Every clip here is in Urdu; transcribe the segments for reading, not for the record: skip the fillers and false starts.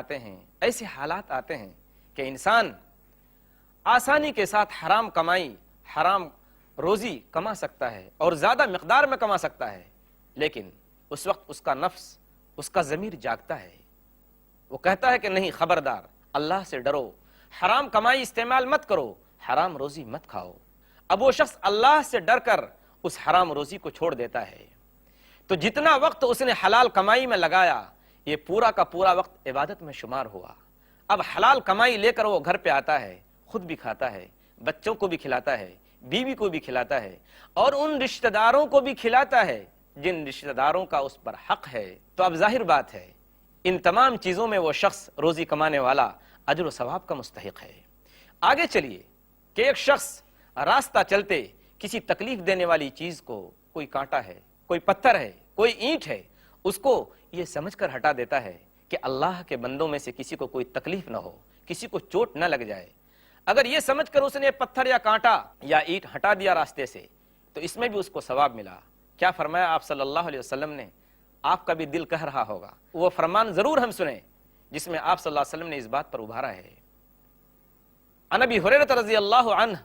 آتے ہیں، ایسے حالات آتے ہیں کہ انسان آسانی کے ساتھ حرام کمائی، حرام روزی کما سکتا ہے اور زیادہ مقدار میں کما سکتا ہے، لیکن اس وقت اس کا نفس، اس کا ضمیر جاگتا ہے، وہ کہتا ہے کہ نہیں، خبردار، اللہ سے ڈرو، حرام کمائی استعمال مت کرو، حرام روزی مت کھاؤ۔ اب وہ شخص اللہ سے ڈر کر اس حرام روزی کو چھوڑ دیتا ہے، تو جتنا وقت اس نے حلال کمائی میں لگایا، یہ پورا کا پورا وقت عبادت میں شمار ہوا۔ اب حلال کمائی لے کر وہ گھر پہ آتا ہے، خود بھی کھاتا ہے، بچوں کو بھی کھلاتا ہے، بیوی کو بھی کھلاتا ہے، اور ان رشتہ داروں کو بھی کھلاتا ہے جن رشتہ داروں کا اس پر حق ہے۔ تو اب ظاہر بات ہے ان تمام چیزوں میں وہ شخص روزی کمانے والا اجر و ثواب کا مستحق ہے۔ آگے چلیے کہ ایک شخص راستہ چلتے کسی تکلیف دینے والی چیز کو، کوئی کانٹا ہے، کوئی پتھر ہے، کوئی اینٹ ہے، اس کو یہ سمجھ کر ہٹا دیتا ہے کہ اللہ کے بندوں میں سے کسی کو کوئی تکلیف نہ ہو، کسی کو چوٹ نہ لگ جائے۔ اگر یہ سمجھ کر اس نے پتھر یا کانٹا یا اینٹ ہٹا دیا راستے سے، تو اس میں بھی اس کو ثواب ملا۔ کیا فرمایا آپ صلی اللہ علیہ وسلم نے؟ آپ کا بھی دل کہہ رہا ہوگا، وہ فرمان ضرور ہم سنیں جس میں آپ صلی اللہ علیہ وسلم نے اس بات پر ابھارا ہے۔ عن ابی ہریرہ رضی اللہ عنہ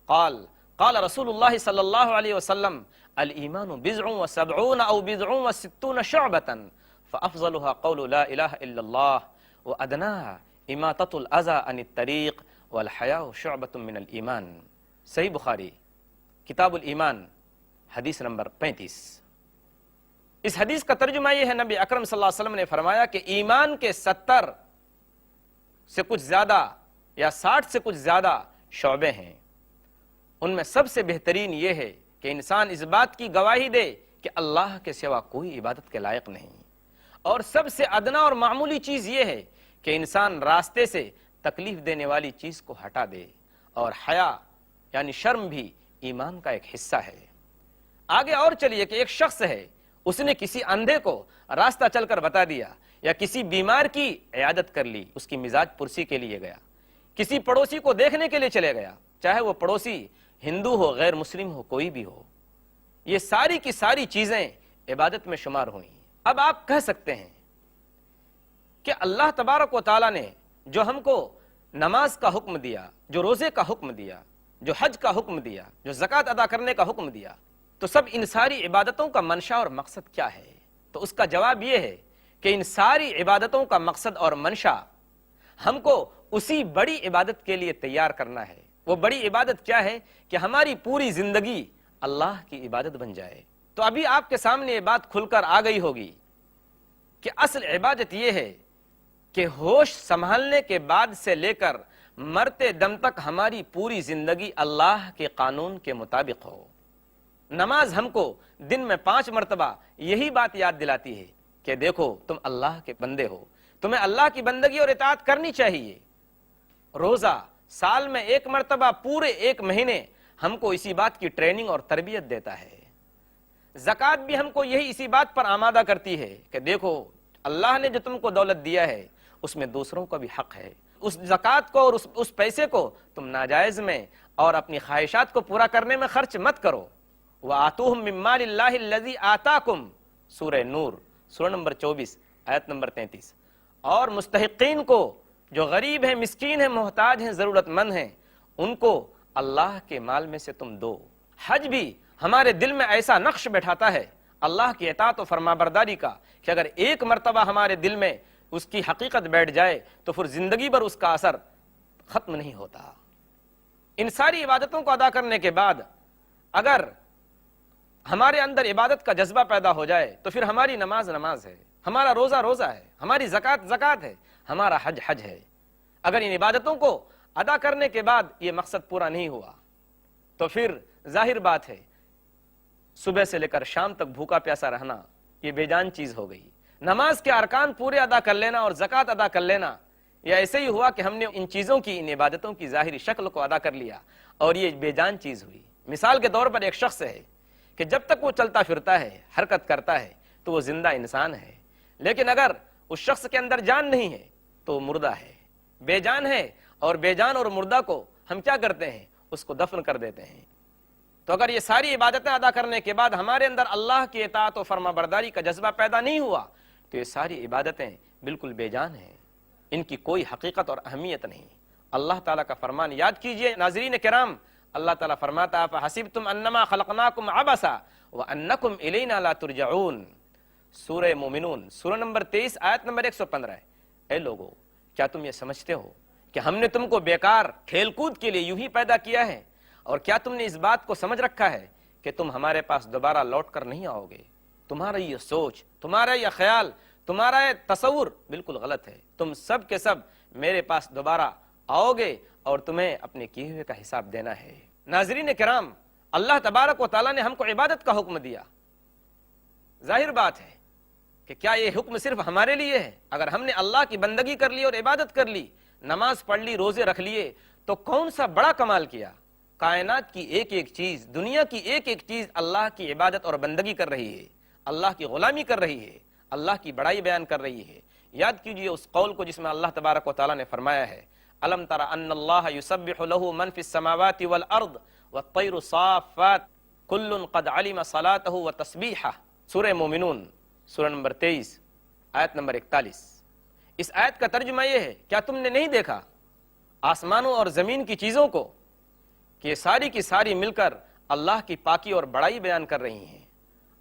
قال قال رسول اللہ صلی اللہ علیہ وسلم الایمان بضع وسبعون او بضع وستون شعبۃ فافضلها قول لا الہ الا اللہ وادناها اماطۃ الاذى عن الطریق والحیاء شعبۃ من الایمان۔ صحیح بخاری کتاب الایمان حدیث نمبر 35۔ اس حدیث کا ترجمہ یہ ہے، نبی اکرم صلی اللہ علیہ وسلم نے فرمایا کہ ایمان کے 70 سے کچھ زیادہ یا 60 سے کچھ زیادہ شعبے ہیں، ان میں سب سے بہترین یہ ہے کہ انسان اس بات کی گواہی دے کہ اللہ کے سوا کوئی عبادت کے لائق نہیں، اور سب سے ادنا اور معمولی چیز یہ ہے کہ انسان راستے سے تکلیف دینے والی چیز کو ہٹا دے، اور حیا یعنی شرم بھی ایمان کا ایک حصہ ہے۔ آگے اور چلیے کہ ایک شخص ہے، اس نے کسی اندھے کو راستہ چل کر بتا دیا، یا کسی بیمار کی عیادت کر لی، اس کی مزاج پرسی کے لیے گیا، کسی پڑوسی کو دیکھنے کے لیے چلے گیا، چاہے وہ پڑوسی ہندو ہو، غیر مسلم ہو، کوئی بھی ہو، یہ ساری کی ساری چیزیں عبادت میں شمار ہوئیں۔ اب آپ کہہ سکتے ہیں کہ اللہ تبارک و تعالیٰ نے جو ہم کو نماز کا حکم دیا، جو روزے کا حکم دیا، جو حج کا حکم دیا، جو زکوٰۃ ادا کرنے کا حکم دیا، تو سب ان ساری عبادتوں کا منشا اور مقصد کیا ہے؟ تو اس کا جواب یہ ہے کہ ان ساری عبادتوں کا مقصد اور منشا ہم کو اسی بڑی عبادت کے لیے تیار کرنا ہے۔ وہ بڑی عبادت کیا ہے؟ کہ ہماری پوری زندگی اللہ کی عبادت بن جائے۔ تو ابھی آپ کے سامنے یہ بات کھل کر آ گئی ہوگی کہ اصل عبادت یہ ہے کہ ہوش سنبھالنے کے بعد سے لے کر مرتے دم تک ہماری پوری زندگی اللہ کے قانون کے مطابق ہو۔ نماز ہم کو دن میں 5 مرتبہ یہی بات یاد دلاتی ہے کہ دیکھو تم اللہ کے بندے ہو، تمہیں اللہ کی بندگی اور اطاعت کرنی چاہیے۔ روزہ سال میں 1 مرتبہ پورے 1 مہینے ہم کو اسی بات کی ٹریننگ اور تربیت دیتا ہے۔ زکوٰۃ بھی ہم کو یہی اسی بات پر آمادہ کرتی ہے کہ دیکھو اللہ نے جو تم کو دولت دیا ہے اس میں دوسروں کا بھی حق ہے، اس زکوٰۃ کو اور اس پیسے کو تم ناجائز میں اور اپنی خواہشات کو پورا کرنے میں خرچ مت کرو۔ وَآتُوهُم مِّن مَّالِ اللَّهِ الَّذِي آتَاكُمْ، سورہ نور، سورہ نمبر 24 آیت نمبر 33۔ اور مستحقین کو، جو غریب ہیں، مسکین ہیں، محتاج ہیں، ضرورت مند ہیں، ان کو اللہ کے مال میں سے تم دو۔ حج بھی ہمارے دل میں ایسا نقش بٹھاتا ہے اللہ کی اطاعت و فرما برداری کا کہ اگر 1 مرتبہ ہمارے دل میں اس کی حقیقت بیٹھ جائے تو پھر زندگی بھر اس کا اثر ختم نہیں ہوتا۔ ان ساری عبادتوں کو ادا کرنے کے بعد اگر ہمارے اندر عبادت کا جذبہ پیدا ہو جائے تو پھر ہماری نماز نماز ہے، ہمارا روزہ روزہ ہے، ہماری زکوٰۃ زکوٰۃ ہے، ہمارا حج حج ہے۔ اگر ان عبادتوں کو ادا کرنے کے بعد یہ مقصد پورا نہیں ہوا تو پھر ظاہر بات ہے صبح سے لے کر شام تک بھوکا پیاسا رہنا یہ بے جان چیز ہو گئی۔ نماز کے ارکان پورے ادا کر لینا اور زکوٰۃ ادا کر لینا، یا ایسے ہی ہوا کہ ہم نے ان چیزوں کی، ان عبادتوں کی ظاہری شکل کو ادا کر لیا اور یہ بے جان چیز ہوئی۔ مثال کے طور پر ایک شخص ہے کہ جب تک وہ چلتا پھرتا ہے، حرکت کرتا ہے تو وہ زندہ انسان ہے، لیکن اگر اس شخص کے اندر جان نہیں ہے تو وہ مردہ ہے، بے جان ہے، اور بے جان اور مردہ کو ہم کیا کرتے ہیں؟ اس کو دفن کر دیتے ہیں۔ تو اگر یہ ساری عبادتیں ادا کرنے کے بعد ہمارے اندر اللہ کی اطاعت و فرما برداری کا جذبہ پیدا نہیں ہوا تو یہ ساری عبادتیں بالکل بے جان ہیں۔ ان کی کوئی حقیقت اور اہمیت نہیں۔ اللہ تعالیٰ کا فرمان یاد کیجئے ناظرین کرام، اللہ تعالیٰ فرماتا فحسبتم انما خلقناکم عبثا وانکم الینا لا ترجعون، سورہ مومنون سورہ نمبر 23 آیت نمبر 115 اے لوگو، کیا تم یہ سمجھتے ہو کہ ہم نے تم کو بیکار کھیل کود کے لیے یوں ہی پیدا کیا ہے؟ اور کیا تم نے اس بات کو سمجھ رکھا ہے کہ تم ہمارے پاس دوبارہ لوٹ کر نہیں آؤ گے؟ تمہارا یہ سوچ، تمہارا یہ خیال، تمہارا یہ تصور بالکل غلط ہے۔ تم سب کے سب میرے پاس دوبارہ آؤ گے اور تمہیں اپنے کیے ہوئے کا حساب دینا ہے۔ ناظرین کرام، اللہ تبارک و تعالیٰ نے ہم کو عبادت کا حکم دیا۔ ظاہر بات ہے کہ کیا یہ حکم صرف ہمارے لیے ہے؟ اگر ہم نے اللہ کی بندگی کر لی اور عبادت کر لی، نماز پڑھ لی، روزے رکھ لیے، تو کون سا بڑا کمال کیا؟ کائنات کی ایک ایک چیز، دنیا کی ایک ایک چیز اللہ کی عبادت اور بندگی کر رہی ہے، اللہ کی غلامی کر رہی ہے، اللہ کی بڑائی بیان کر رہی ہے۔ یاد کیجئے اس قول کو جس میں اللہ تبارک و تعالیٰ نے فرمایا ہے الم تر ان اللہ یسبح له من فی السماوات والارض والطیر صافات کل قد علم صلاته وتسبیحہ، سورہ مومنون سورہ نمبر 23 آیت نمبر 41۔ اس آیت کا ترجمہ یہ ہے، کیا تم نے نہیں دیکھا آسمانوں اور زمین کی چیزوں کو کہ یہ ساری کی ساری مل کر اللہ کی پاکی اور بڑائی بیان کر رہی ہیں،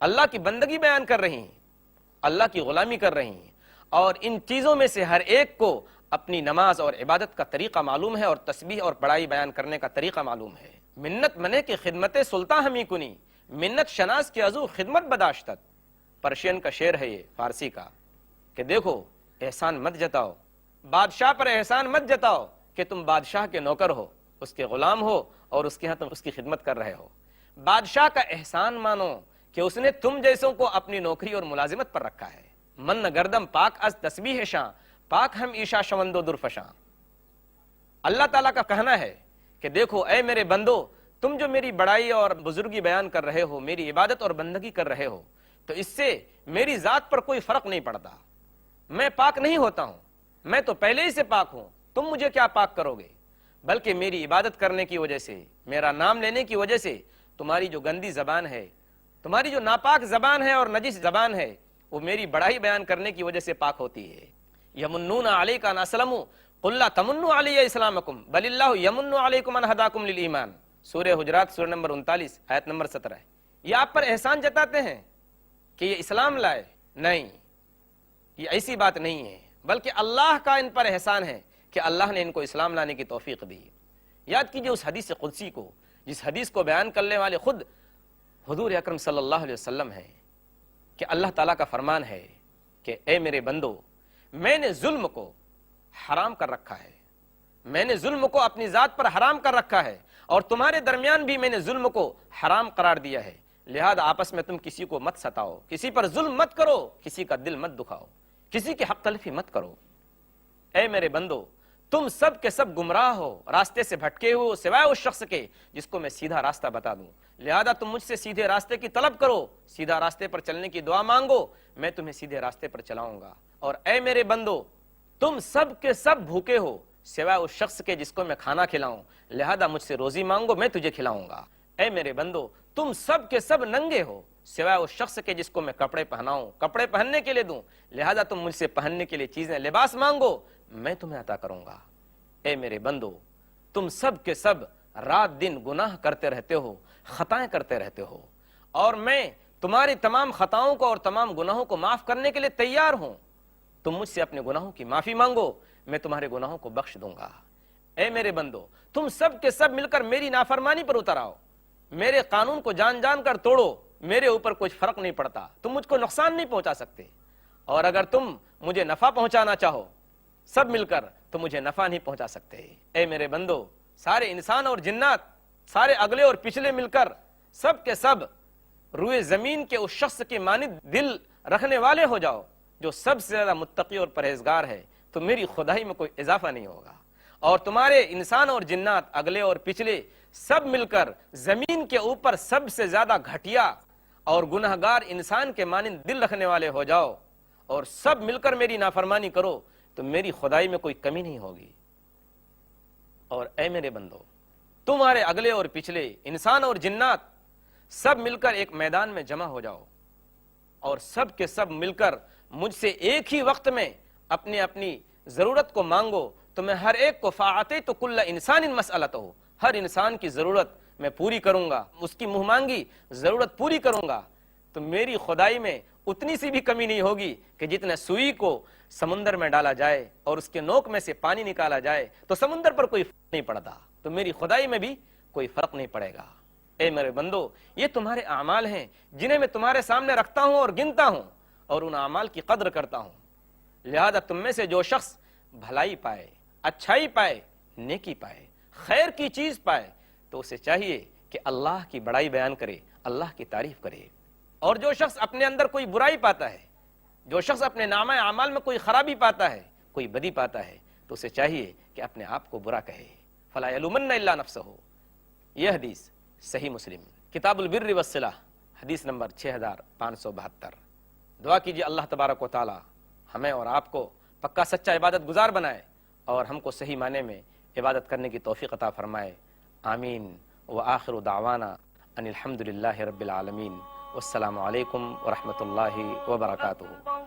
اللہ کی بندگی بیان کر رہی ہیں، اللہ کی غلامی کر رہی ہیں، اور ان چیزوں میں سے ہر ایک کو اپنی نماز اور عبادت کا طریقہ معلوم ہے اور تسبیح اور بڑائی بیان کرنے کا طریقہ معلوم ہے۔ منت منے کی خدمت سلطان ہمی کنی، منت شناس کی عزو خدمت بداشتت، پرشین کا شعر ہے یہ، فارسی کا، کہ دیکھو احسان مت جتاؤ، بادشاہ پر احسان مت جتاؤ کہ تم بادشاہ کے نوکر ہو، اس کے غلام ہو اور اس کے ہاں تم اس کی خدمت کر رہے ہو۔ بادشاہ کا احسان مانو کہ اس نے تم جیسوں کو اپنی نوکری اور ملازمت پر رکھا ہے۔ من گردم پاک از تسبیح شاں، پاک ہم عیشا شوندو درفشاں۔ اللہ تعالیٰ کا کہنا ہے کہ دیکھو اے میرے بندو، تم جو میری بڑائی اور بزرگی بیان کر رہے ہو، میری عبادت اور بندگی کر رہے ہو، تو اس سے میری ذات پر کوئی فرق نہیں پڑتا۔ میں پاک نہیں ہوتا ہوں، میں تو پہلے ہی سے پاک ہوں، تم مجھے کیا پاک کرو گے؟ بلکہ میری عبادت کرنے کی وجہ سے، میرا نام لینے کی وجہ سے تمہاری جو گندی زبان ہے، تمہاری جو ناپاک زبان ہے اور نجس زبان ہے، وہ میری بڑائی بیان کرنے کی وجہ سے پاک ہوتی ہے۔ یمنون علیک ان اسلموا قل لا تمنوا علی اسلامکم بل اللہ یمن علیکم ان ہداکم للایمان، سورہ حجرات سورہ نمبر 39 آیت نمبر 17۔ یہ آپ پر احسان جتاتے ہیں کہ یہ اسلام لائے؟ نہیں، یہ ایسی بات نہیں ہے، بلکہ اللہ کا ان پر احسان ہے کہ اللہ نے ان کو اسلام لانے کی توفیق دی۔ یاد کیجئے اس حدیث قدسی کو، جس حدیث کو بیان کرنے والے خود حضور اکرم صلی اللہ علیہ وسلم ہیں، کہ اللہ تعالیٰ کا فرمان ہے کہ اے میرے بندو، میں نے ظلم کو حرام کر رکھا ہے، میں نے ظلم کو اپنی ذات پر حرام کر رکھا ہے، اور تمہارے درمیان بھی میں نے ظلم کو حرام قرار دیا ہے، لہذا آپس میں تم کسی کو مت ستاؤ، کسی پر ظلم مت کرو، کسی کا دل مت دکھاؤ، کسی کی حق تلفی مت کرو۔ اے میرے بندو، تم سب کے سب گمراہ ہو، راستے سے بھٹکے ہو، سوائے اس شخص کے جس کو میں سیدھا راستہ بتا دوں، لہذا تم مجھ سے سیدھے راستے کی طلب کرو، سیدھا راستے پر چلنے کی دعا مانگو، میں تمہیں سیدھے راستے پر چلاؤں گا۔ اور اے میرے بندو، تم سب کے سب بھوکے ہو، سوائے اس شخص کے جس کو میں کھانا کھلاؤں، لہذا مجھ سے روزی مانگو، میں تجھے کھلاؤں گا۔ اے میرے بندو، تم سب کے سب ننگے ہو، سوائے اس شخص کے جس کو میں کپڑے پہناؤں، کپڑے پہننے کے لیے دوں، لہذا تم مجھ سے پہننے کے لیے چیزیں، لباس مانگو، میں تمہیں عطا کروں گا۔ اے میرے بندو، تم سب کے سب رات دن گناہ کرتے رہتے ہو، خطائیں کرتے رہتے ہو، اور میں تمہاری تمام خطاؤں کو اور تمام گناہوں کو معاف کرنے کے لیے تیار ہوں۔ تم مجھ سے اپنے گناہوں کی معافی مانگو، میں تمہارے گناہوں کو بخش دوں گا۔ اے میرے بندو، تم سب کے سب مل کر میری نافرمانی پر اتر آؤ، میرے قانون کو جان جان کر توڑو، میرے اوپر کچھ فرق نہیں پڑتا، تم مجھ کو نقصان نہیں پہنچا سکتے، اور اگر تم مجھے نفع پہنچانا چاہو سب مل کر تو مجھے نفع نہیں پہنچا سکتے۔ اے میرے بندو، سارے انسان اور جنات، سارے اگلے اور پچھلے مل کر سب کے سب روئے زمین کے اس شخص کے مانند دل رکھنے والے ہو جاؤ جو سب سے زیادہ متقی اور پرہیزگار ہے، تو میری خدائی میں کوئی اضافہ نہیں ہوگا، اور تمہارے انسان اور جنات اگلے اور پچھلے سب مل کر زمین کے اوپر سب سے زیادہ گھٹیا اور گنہگار انسان کے مانند دل رکھنے والے ہو جاؤ، اور سب مل کر میری نافرمانی کرو، تو میری خدائی میں کوئی کمی نہیں ہوگی۔ اور اے میرے بندو، تمہارے اگلے اور پچھلے انسان اور جنات سب مل کر ایک میدان میں جمع ہو جاؤ، اور سب کے سب مل کر مجھ سے ایک ہی وقت میں اپنی ضرورت کو مانگو تو میں ہر ایک کو فاعطیت کل انسان مسئلتہ، ہر انسان کی ضرورت میں پوری کروں گا، اس کی منہ مانگی ضرورت پوری کروں گا، تو میری خدائی میں اتنی سی بھی کمی نہیں ہوگی کہ جتنے سوئی کو سمندر میں ڈالا جائے اور اس کے نوک میں سے پانی نکالا جائے تو سمندر پر کوئی فرق نہیں پڑتا، تو میری خدائی میں بھی کوئی فرق نہیں پڑے گا۔ اے میرے بندو، یہ تمہارے اعمال ہیں جنہیں میں تمہارے سامنے رکھتا ہوں اور گنتا ہوں اور ان اعمال کی قدر کرتا ہوں، لہذا تم میں سے جو شخص بھلائی پائے، اچھائی پائے، نیکی پائے، خیر کی چیز پائے، تو اسے چاہیے کہ اللہ کی بڑائی بیان کرے، اللہ کی تعریف کرے۔ اور جو شخص اپنے اندر کوئی برائی پاتا ہے، جو شخص اپنے نامہ اعمال میں کوئی خرابی پاتا ہے، کوئی بدی پاتا ہے، تو اسے چاہیے کہ اپنے آپ کو برا کہے۔ فلا یلومن الا نفسہ، یہ حدیث صحیح مسلم کتاب البر والصلہ حدیث نمبر 6572۔ دعا کیجیے اللہ تبارک و تعالی ہمیں اور آپ کو پکا سچا عبادت گزار بنائے اور ہم کو صحیح معنی میں عبادت کرنے کی توفیق عطا فرمائے۔ آمین۔ وآخر دعوانا ان الحمد للہ رب العالمین۔ والسلام علیکم ورحمۃ اللہ وبرکاتہ۔